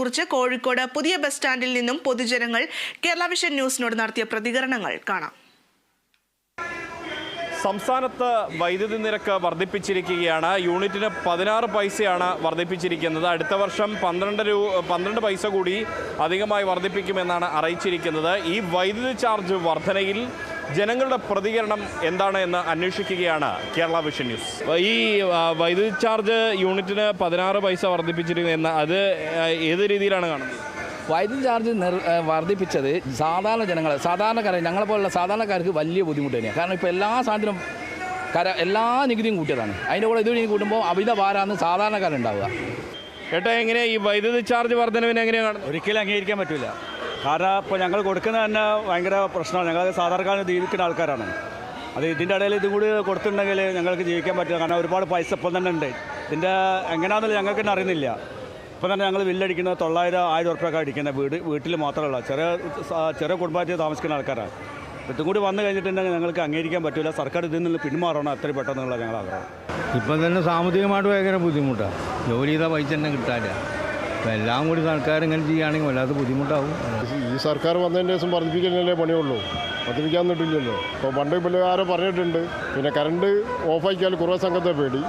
കുറിച്ച് കോഴിക്കോട് പുതിയ ബസ് സ്റ്റാൻഡിൽ നിന്നും പൊതുജനങ്ങൾ കേരള വിഷൻ ന്യൂസിനോട് നടത്തിയ പ്രതികരണങ്ങൾ കാണാം. സംസ്ഥാനത്ത് വൈദ്യുതി നിരക്ക് വർദ്ധിപ്പിച്ചിരിക്കുകയാണ്. യൂണിറ്റിന് 16 പൈസയാണ് വർദ്ധിപ്പിച്ചിരിക്കുന്നത്. അടുത്ത വർഷം 12 പൈസ കൂടി അധികമായി വർദ്ധിപ്പിക്കുമെന്നാണ് അറിയിച്ചിരിക്കുന്നത്. ഈ വൈദ്യുതി ചാർജ് വർധനയിൽ ജനങ്ങളുടെ പ്രതികരണം എന്താണ് എന്ന് അന്വേഷിക്കുകയാണ് കേരള വിഷൻ ന്യൂസ്. ഈ വൈദ്യുതി ചാർജ് യൂണിറ്റിന് 16 പൈസ വർദ്ധിപ്പിച്ചിരിക്കുന്നത് അത് ഏത് രീതിയിലാണ് കാണുന്നത്? വൈദ്യുതി ചാർജ് വർദ്ധിപ്പിച്ചത് സാധാരണക്കാരെ ഞങ്ങളെപ്പോലുള്ള സാധാരണക്കാർക്ക് വലിയ ബുദ്ധിമുട്ട് തന്നെയാണ്. കാരണം ഇപ്പോൾ എല്ലാ സാധനത്തിനും എല്ലാ നികുതിയും കൂട്ടിയതാണ്. അതിൻ്റെ കൂടെ ഇത് കൂട്ടുമ്പോൾ അമിത ഭാരമാണ് സാധാരണക്കാരുണ്ടാവുക. ഏട്ടാ, എങ്ങനെ ഈ വൈദ്യുതി ചാർജ് വർധനവിന് എങ്ങനെയാണ് കാണുന്നത്? ഒരിക്കലും അംഗീകരിക്കാൻ പറ്റില്ല. കാരണം ഇപ്പോൾ ഞങ്ങൾ കൊടുക്കുന്ന തന്നെ ഭയങ്കര പ്രശ്നമാണ്. ഞങ്ങൾ സാധാരണക്കാരന് ജീവിക്കുന്ന ആൾക്കാരാണ്. അത് ഇതിൻ്റെ ഇടയിൽ ഇതും കൂടി കൊടുത്തിട്ടുണ്ടെങ്കിൽ ഞങ്ങൾക്ക് ജീവിക്കാൻ പറ്റില്ല. കാരണം ഒരുപാട് പൈസ ഇപ്പം തന്നെ ഉണ്ട്. ഇതിൻ്റെ എങ്ങനെയാണെന്നല്ല ഞങ്ങൾക്ക് തന്നെ അറിയുന്നില്ല. ഇപ്പം തന്നെ ഞങ്ങൾ ബില്ലടിക്കുന്നത് 900-1000 ഉറുപ്പ്യൊക്കെ അടിക്കുന്ന വീട്ടിൽ മാത്രമല്ല, ചെറിയ കുടുംബമായിട്ട് താമസിക്കുന്ന ആൾക്കാരാണ്. ഇതും കൂടി വന്നു കഴിഞ്ഞിട്ടുണ്ടെങ്കിൽ ഞങ്ങൾക്ക് അംഗീകരിക്കാൻ പറ്റില്ല. സർക്കാർ ഇതിൽ നിന്ന് പിന്മാറണം എത്രയും പെട്ടെന്നുള്ള ഞങ്ങൾ ആഗ്രഹം. ഇപ്പം തന്നെ സാമ്പത്തികമായിട്ട് ഭയങ്കര ബുദ്ധിമുട്ടാണ്. ജോലി ചെയ്താൽ പൈസ തന്നെ കിട്ടാനില്ല. അപ്പം എല്ലാം കൂടി സർക്കാർ ഇങ്ങനെ ചെയ്യുകയാണെങ്കിൽ വല്ലാത്ത ബുദ്ധിമുട്ടാവും. ഈ സർക്കാർ വന്നതിൻ്റെ ദിവസം വർദ്ധിപ്പിക്കാനല്ലേ പണിയുള്ളൂ, വർദ്ധിപ്പിക്കാൻ നിട്ടില്ലല്ലോ. ഇപ്പോൾ പണ്ട് ഇപ്പോൾ ആരോ പറഞ്ഞിട്ടുണ്ട്, പിന്നെ കറണ്ട് ഓഫാക്കിയാൽ കുറേ സംഘത്തെ പേടി,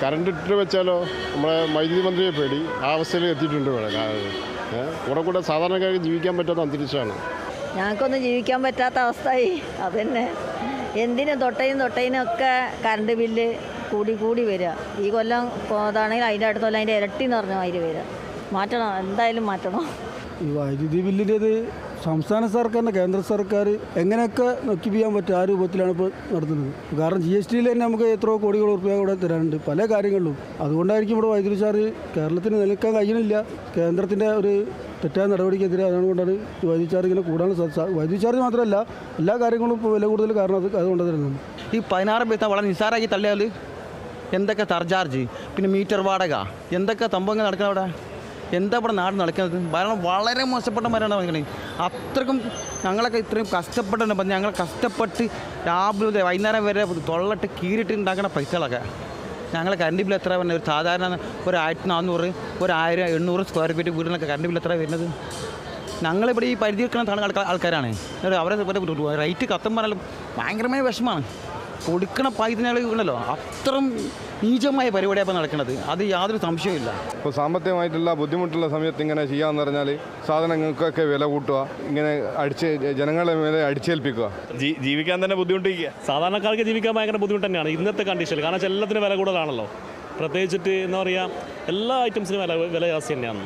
കറണ്ട് ഇട്ട് വെച്ചാലോ നമ്മളെ വൈദ്യുതി മന്ത്രിയെ പേടി. ആ അവസ്ഥയിൽ എത്തിയിട്ടുണ്ട് ഇവിടെ കൂടെ സാധാരണക്കാർക്ക് ജീവിക്കാൻ പറ്റാത്ത അന്തരീക്ഷമാണ്. ഞങ്ങൾക്കൊന്നും ജീവിക്കാൻ പറ്റാത്ത അവസ്ഥയായി. അതന്നെ എന്തിനും തൊട്ടയിനൊക്കെ കറണ്ട് ബില്ല് കൂടി വരിക. ഈ കൊല്ലം അതാണെങ്കിൽ അതിൻ്റെ അടുത്ത കൊല്ലം അതിൻ്റെ ഇരട്ടി എന്ന് പറഞ്ഞ മാതിരി വരിക. മാറ്റണം, എന്തായാലും മാറ്റണം. ഈ വൈദ്യുതി ബില്ലിൻ്റേത് സംസ്ഥാന സർക്കാരിൻ്റെ കേന്ദ്ര സർക്കാർ എങ്ങനെയൊക്കെ നൊക്കിപ്പിക്കാൻ പറ്റും ആ രൂപത്തിലാണ് ഇപ്പോൾ നടത്തുന്നത്. കാരണം GSTയിൽ തന്നെ നമുക്ക് എത്രയോ കോടികൾ രൂപ കൂടെ തരാനുണ്ട് പല കാര്യങ്ങളിലും. അതുകൊണ്ടായിരിക്കും ഇവിടെ വൈദ്യുതി ചാർജ് കേരളത്തിന് നിലനിൽക്കാൻ കഴിയുന്നില്ല. കേന്ദ്രത്തിൻ്റെ ഒരു തെറ്റായ നടപടിക്കെതിരെ അതുകൊണ്ടാണ് വൈദ്യുതി ചാർജ് ഇങ്ങനെ കൂടാനുള്ള സാധ്യത. വൈദ്യുതി ചാർജ് മാത്രമല്ല, എല്ലാ കാര്യങ്ങളും ഇപ്പോൾ വില കൂടുതൽ കാരണം അതുകൊണ്ട് തരുന്നുണ്ട്. ഈ 16 പൈസ വളരെ നിസ്സാരമാക്കി തള്ളിയാൽ എന്തൊക്കെ സർചാർജ്, പിന്നെ മീറ്റർ വാടക, എന്തൊക്കെ സംഭവങ്ങൾ നടക്കുന്നത് അവിടെ, എന്താ ഇവിടെ നാട് നടക്കുന്നത്? ഭരണം വളരെ മോശപ്പെട്ട മരമാണ് നടക്കുന്നത്. അത്രക്കും ഞങ്ങളൊക്കെ ഇത്രയും കഷ്ടപ്പെട്ടുണ്ട്. ഞങ്ങൾ കഷ്ടപ്പെട്ട് രാവിലെ വൈകുന്നേരം വരെ തൊള്ളട്ട് കീറിട്ട് ഉണ്ടാക്കുന്ന പൈസകളൊക്കെ ഞങ്ങൾ കറണ്ട് ബില്ല് എത്ര വരുന്നത്? ഒരു സാധാരണ 1400, 1800 സ്ക്വയർ ഫീറ്റ് വീടിനൊക്കെ കറണ്ട് ബില്ല് എത്ര വരുന്നത്? ഞങ്ങളിവിടെ ഈ പരിധി വെക്കുന്ന ആൾക്കാരാണ്. അവരെ റേറ്റ് കത്തും പറഞ്ഞാലും ഭയങ്കരമായ വിഷമമാണ്. കൊടുക്കണ പൈസകൾ ഉണ്ടല്ലോ, അത്രയും നീചമായ പരിപാടിയാണ് നടക്കുന്നത്. അത് യാതൊരു സംശയവുമില്ല. ഇപ്പോൾ സാമ്പത്തികമായിട്ടുള്ള ബുദ്ധിമുട്ടുള്ള സമയത്ത് ഇങ്ങനെ ചെയ്യാമെന്ന് പറഞ്ഞാൽ സാധനങ്ങൾക്കൊക്കെ വില കൂട്ടുക, ഇങ്ങനെ ജനങ്ങളെ മേലെ അടിച്ചേൽപ്പിക്കുക. ജീവിക്കാൻ തന്നെ ബുദ്ധിമുട്ടിക്കുക. സാധാരണക്കാർക്ക് ജീവിക്കാൻ ഭയങ്കര ബുദ്ധിമുട്ട് തന്നെയാണ് ഇന്നത്തെ കണ്ടീഷനിൽ. കാരണം എല്ലാത്തിനും വില കൂടുതലാണല്ലോ. പ്രത്യേകിച്ചിട്ട് എന്താ പറയുക, എല്ലാ ഐറ്റംസിനും വില ജാസ്തി തന്നെയാണ്.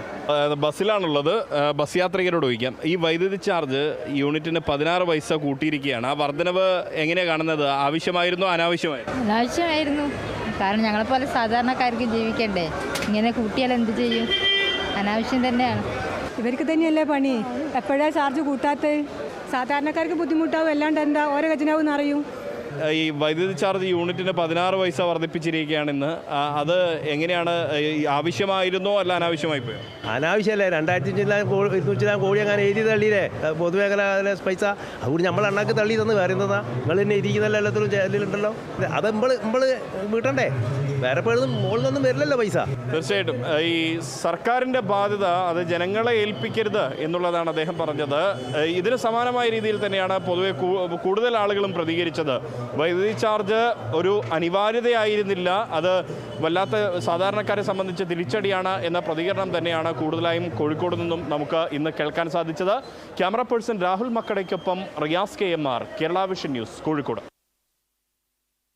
ബസ്സിലാണുള്ളത്. ബസ് യാത്രികരോട് ചോദിക്കാം, ഈ വൈദ്യുതി ചാർജ് യൂണിറ്റിന് 16 പൈസ കൂട്ടിയിരിക്കുകയാണ്. ആ വർധനവ് എങ്ങനെയാണ് കാണുന്നത്? ആവശ്യമായിരുന്നോ അനാവശ്യമായിരുന്നു? അനാവശ്യമായിരുന്നു. കാരണം ഞങ്ങളെപ്പോലെ സാധാരണക്കാർക്ക് ജീവിക്കണ്ടേ? ഇങ്ങനെ കൂട്ടിയാൽ എന്ത് ചെയ്യും? അനാവശ്യം തന്നെയാണ്. ഇവർക്ക് തന്നെയല്ലേ പണി. എപ്പോഴാണ് ചാർജ് കൂട്ടാത്തത്? സാധാരണക്കാർക്ക് ബുദ്ധിമുട്ടാവും. അല്ലാണ്ട് എന്താ ഓരോ ഖജനാവും അറിയും. ഈ വൈദ്യുതി ചാർജ് യൂണിറ്റിന് 16 പൈസ വർദ്ധിപ്പിച്ചിരിക്കുകയാണെന്ന്, അത് എങ്ങനെയാണ്? ആവശ്യമായിരുന്നോ അല്ല അനാവശ്യമായി പോയോ? അനാവശ്യമല്ലേ. 2200 കോടി അങ്ങനെ എഴുതി തള്ളിയില്ലേ പൊതുമേഖല പൈസ. അതുകൊണ്ട് നമ്മൾ എണ്ണാക്ക് തള്ളി തന്ന് വേറെ എന്താ നിങ്ങൾ തന്നെ ഇരിക്കുന്നല്ലോ, എല്ലാത്തിലും ജയിലുണ്ടല്ലോ. അത് നമ്മൾ വീട്ടണ്ടേ? വേറെ പേഴൊന്നും മുകളിലൊന്നും വരില്ലല്ലോ പൈസ. തീർച്ചയായിട്ടും ഈ സർക്കാരിൻ്റെ ബാധ്യത അത് ജനങ്ങളെ ഏൽപ്പിക്കരുത് എന്നുള്ളതാണ് അദ്ദേഹം പറഞ്ഞത്. ഇതിന് സമാനമായ രീതിയിൽ തന്നെയാണ് പൊതുവെ കൂടുതൽ ആളുകളും പ്രതികരിച്ചത്. വൈദ്യുതി ചാർജ് ഒരു അനിവാര്യതയായിരുന്നില്ല, അത് വല്ലാത്ത സാധാരണക്കാരെ സംബന്ധിച്ച് തിരിച്ചടിയാണ് എന്ന പ്രതികരണം തന്നെയാണ് കൂടുതലായും കോഴിക്കോട് നിന്നും നമുക്ക് ഇന്ന് കേൾക്കാൻ സാധിച്ചത്. ക്യാമറ പേഴ്സൺ രാഹുൽ മക്കടയ്ക്കൊപ്പം Riyas KMR, Kerala vision news, Kozhikode.